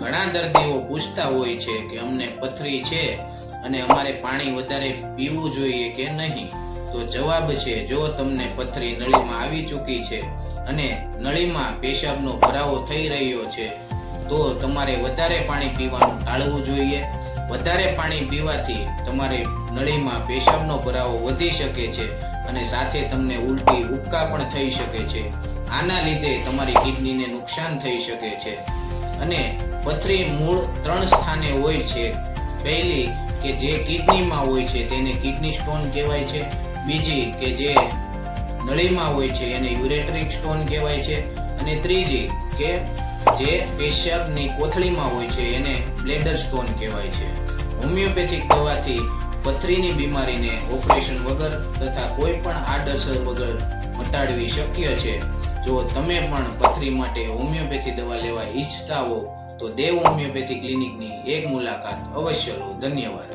ઘણા દર્દીઓ પૂછતા હોય છે કે અમને પથરી છે અને અમારે પાણી વધારે પીવું જોઈએ કે નહીં? તો જવાબ છે, જો તમને પથરી નળીમાં આવી ચૂકી છે અને નળીમાં પેશાબનો ભરાવો થઈ રહ્યો છે તો તમારે વધારે પાણી પીવાનું ટાળવું જોઈએ. વધારે પાણી પીવાથી તમારી નળીમાં પેશાબનો ભરાવો વધી શકે છે અને સાથે તમને ઉલટી ઉબકા પણ થઈ શકે છે. આના લીધે તમારી કિડનીને નુકસાન થઈ શકે છે. અને પથરી મૂળ 3 સ્થાને હોય છે. પહેલી કે જે કિડનીમાં હોય છે તેને કિડની સ્ટોન કહેવાય છે. બીજી કે જે નળીમાં હોય છે એને યુરેટ્રિક સ્ટોન કહેવાય છે. અને ત્રીજી કે જે પેશાબની કોથળીમાં હોય છે એને બ્લેડર સ્ટોન કહેવાય છે. હોમિયોપેથિક દવાથી પથરીની બીમારીને ઓપરેશન વગર તથા કોઈ પણ આડઅસર વગર મટાડવી શક્ય છે. જો તમે પણ પથરી માટે હોમિયોપેથી દવા લેવા ઈચ્છતા હો તો દેવ હોમિયોપેથી ક્લિનિકની એક મુલાકાત અવશ્ય લો. ધન્યવાદ.